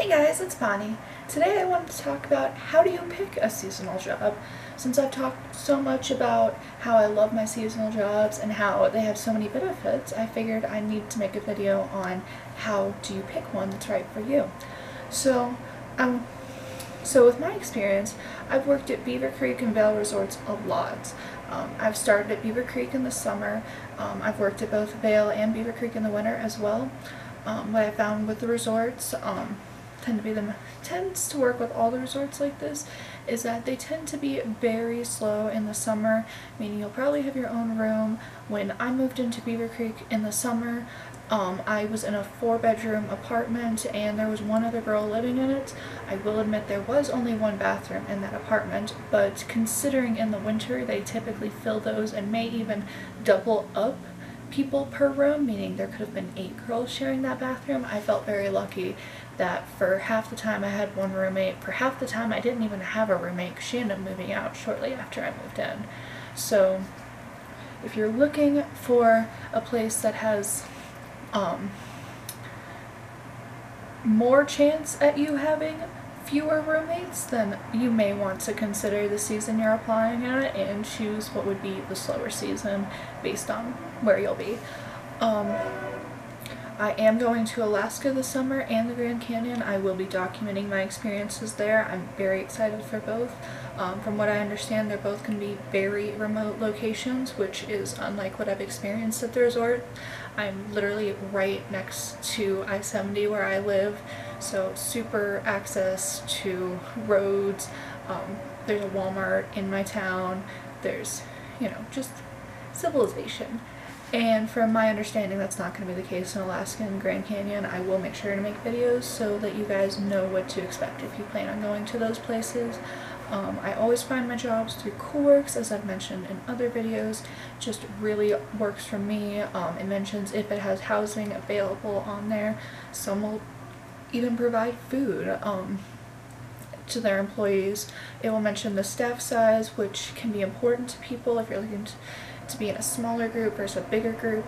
Hey guys, it's Bonnie. Today I wanted to talk about how do you pick a seasonal job. Since I've talked so much about how I love my seasonal jobs and how they have so many benefits, I figured I need to make a video on how do you pick one that's right for you. So, with my experience, I've worked at Beaver Creek and Vail Resorts a lot. I've started at Beaver Creek in the summer. I've worked at both Vail and Beaver Creek in the winter as well. What I found with the resorts tends to work with all the resorts like this is that they tend to be very slow in the summer, meaning you'll probably have your own room. When I moved into Beaver Creek in the summer, I was in a 4-bedroom apartment and there was one other girl living in it. I will admit there was only one bathroom in that apartment, but considering in the winter they typically fill those and may even double up people per room, meaning there could have been 8 girls sharing that bathroom. I felt very lucky that for half the time I had one roommate, for half the time I didn't even have a roommate because she ended up moving out shortly after I moved in. So if you're looking for a place that has more chance at you having fewer roommates, then you may want to consider the season you're applying at and choose what would be the slower season based on where you'll be. I am going to Alaska this summer and the Grand Canyon. I will be documenting my experiences there. I'm very excited for both. From what I understand, they're both going to be very remote locations, which is unlike what I've experienced at the resort. I'm literally right next to I-70 where I live, so super access to roads. There's a Walmart in my town. There's, just civilization. And from my understanding, that's not going to be the case in Alaska and Grand Canyon. I will make sure to make videos so that you guys know what to expect if you plan on going to those places. I always find my jobs through Coolworks, as I've mentioned in other videos. Just really works for me. It mentions if it has housing available on there. Some will even provide food to their employees. It will mention the staff size, which can be important to people if you're looking to be in a smaller group versus a bigger group.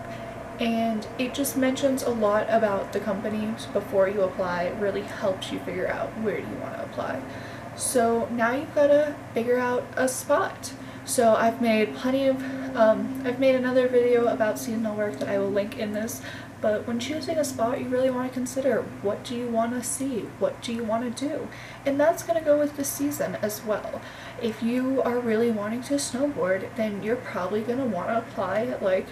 And it just mentions a lot about the company before you apply. It really helps you figure out where you want to apply. So now you've got to figure out a spot. So I've made another video about seasonal work that I will link in this, but when choosing a spot you really want to consider what do you want to see, what do you want to do, and that's going to go with the season as well. If you are really wanting to snowboard, then you're probably going to want to apply at like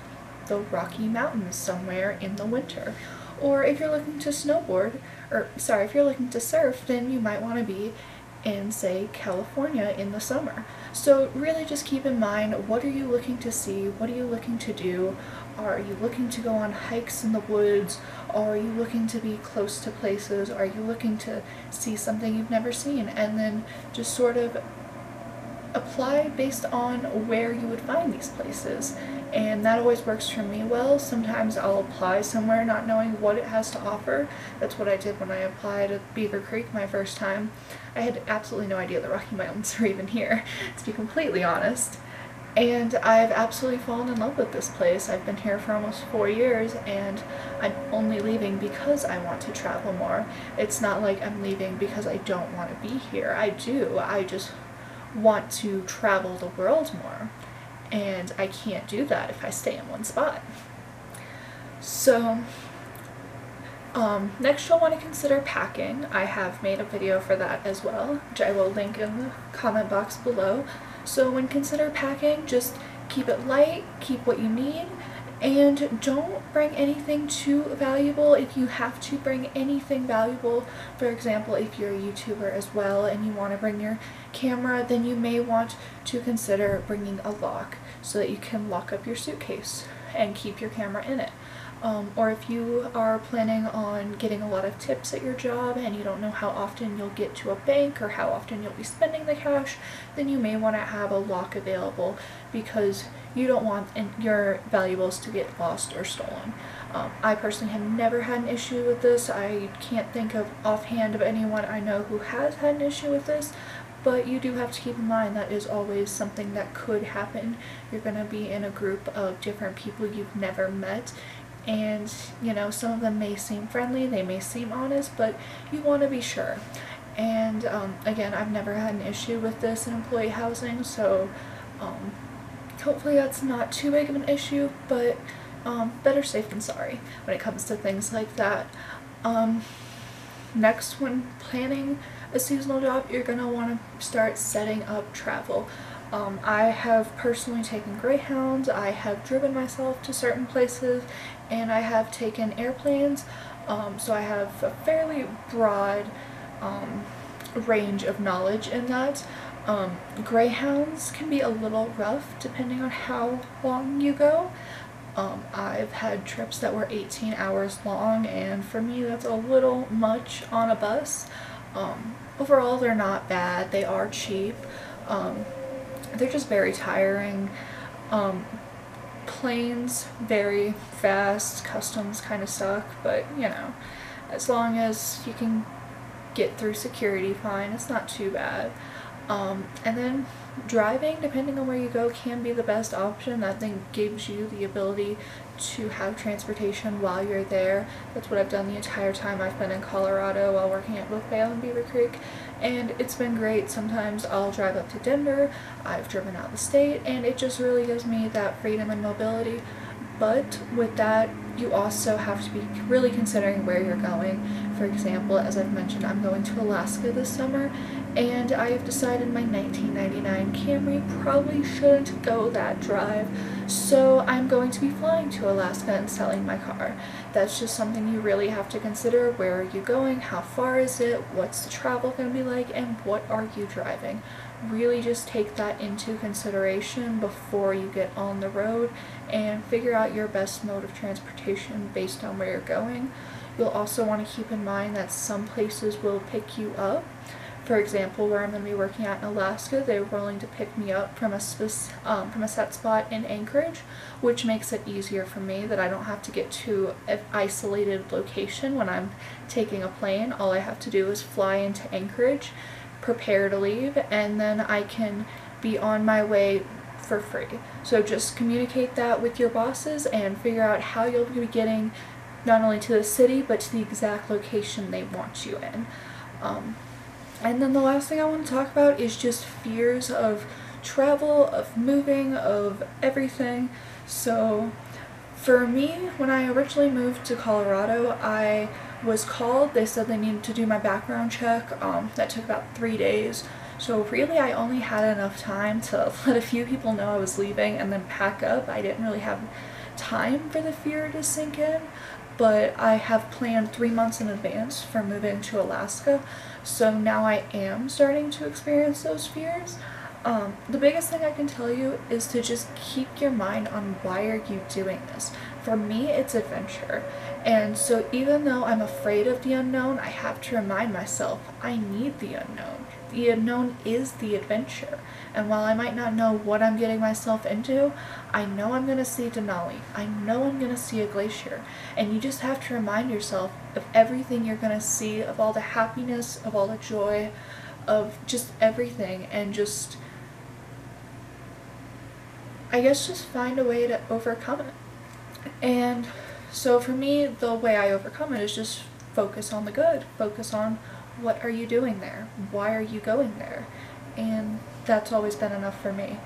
the Rocky Mountains somewhere in the winter. Or if you're looking to if you're looking to surf, then you might want to be in, say, California in the summer. So really just keep in mind, what are you looking to see? What are you looking to do? Are you looking to go on hikes in the woods? Are you looking to be close to places? Are you looking to see something you've never seen? And then just sort of apply based on where you would find these places. And that always works for me well. Sometimes I'll apply somewhere not knowing what it has to offer. That's what I did when I applied at Beaver Creek my first time. I had absolutely no idea the Rocky Mountains were even here, to be completely honest. And I've absolutely fallen in love with this place. I've been here for almost 4 years and I'm only leaving because I want to travel more. It's not like I'm leaving because I don't want to be here. I do. I just want to travel the world more. And I can't do that if I stay in one spot. So next you'll want to consider packing. I have made a video for that as well, which I will link in the comment box below. So when consider packing, just keep it light, keep what you need, and don't bring anything too valuable. If you have to bring anything valuable, for example, if you're a YouTuber as well and you want to bring your camera, then you may want to consider bringing a lock so that you can lock up your suitcase and keep your camera in it. Or if you are planning on getting a lot of tips at your job and you don't know how often you'll get to a bank or how often you'll be spending the cash, then you may want to have a lock available because you don't want your valuables to get lost or stolen. I personally have never had an issue with this. I can't think of offhand of anyone I know who has had an issue with this, but you do have to keep in mind that is always something that could happen. You're going to be in a group of different people you've never met, and you know, some of them may seem friendly, they may seem honest, but you want to be sure. And again, I've never had an issue with this in employee housing, so hopefully that's not too big of an issue, but better safe than sorry when it comes to things like that. Next, when planning a seasonal job, you're going to want to start setting up travel. I have personally taken Greyhounds, I have driven myself to certain places, and I have taken airplanes, so I have a fairly broad range of knowledge in that. Greyhounds can be a little rough depending on how long you go. I've had trips that were 18 hours long, and for me that's a little much on a bus. Overall they're not bad, they are cheap, they're just very tiring. Planes very fast, customs kind of suck, but you know, as long as you can get through security fine, it's not too bad. And then driving, depending on where you go, can be the best option. That thing gives you the ability to have transportation while you're there. That's what I've done the entire time I've been in Colorado while working at both Vail and Beaver Creek, and it's been great. Sometimes I'll drive up to Denver, I've driven out the state, and it just really gives me that freedom and mobility. But with that, you also have to be really considering where you're going. For example, as I've mentioned, I'm going to Alaska this summer, and I have decided my 1999 Camry probably shouldn't go that drive, so I'm going to be flying to Alaska and selling my car. That's just something you really have to consider. Where are you going? How far is it? What's the travel going to be like? And what are you driving? Really just take that into consideration before you get on the road and figure out your best mode of transportation based on where you're going. You'll also want to keep in mind that some places will pick you up. For example, where I'm going to be working at in Alaska, they were willing to pick me up from a set spot in Anchorage, which makes it easier for me that I don't have to get to an isolated location when I'm taking a plane. All I have to do is fly into Anchorage, prepare to leave, and then I can be on my way for free. So just communicate that with your bosses and figure out how you'll be getting not only to the city but to the exact location they want you in. And then the last thing I want to talk about is just fears of travel, of moving, of everything. So for me, when I originally moved to Colorado, I was called. They said they needed to do my background check. That took about 3 days. So really I only had enough time to let a few people know I was leaving and then pack up. I didn't really have time for the fear to sink in, but I have planned 3 months in advance for moving to Alaska, so now I am starting to experience those fears. The biggest thing I can tell you is to just keep your mind on why are you doing this. For me, it's adventure, and so even though I'm afraid of the unknown, I have to remind myself I need the unknown. The unknown is the adventure, and while I might not know what I'm getting myself into, I know I'm going to see Denali. I know I'm going to see a glacier, and you just have to remind yourself of everything you're going to see, of all the happiness, of all the joy, of just everything, and just, I guess, just find a way to overcome it. And so for me, the way I overcome it is just focus on the good, focus on what are you doing there? Why are you going there? And that's always been enough for me.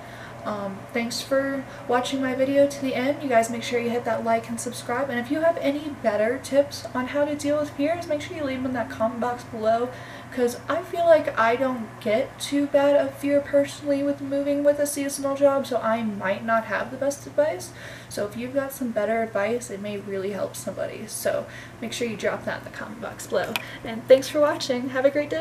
Thanks for watching my video to the end. You guys make sure you hit that like and subscribe. And if you have any better tips on how to deal with fears, make sure you leave them in that comment box below, because I feel like I don't get too bad of fear personally with moving with a seasonal job, so I might not have the best advice. So if you've got some better advice, it may really help somebody. So make sure you drop that in the comment box below. And thanks for watching. Have a great day.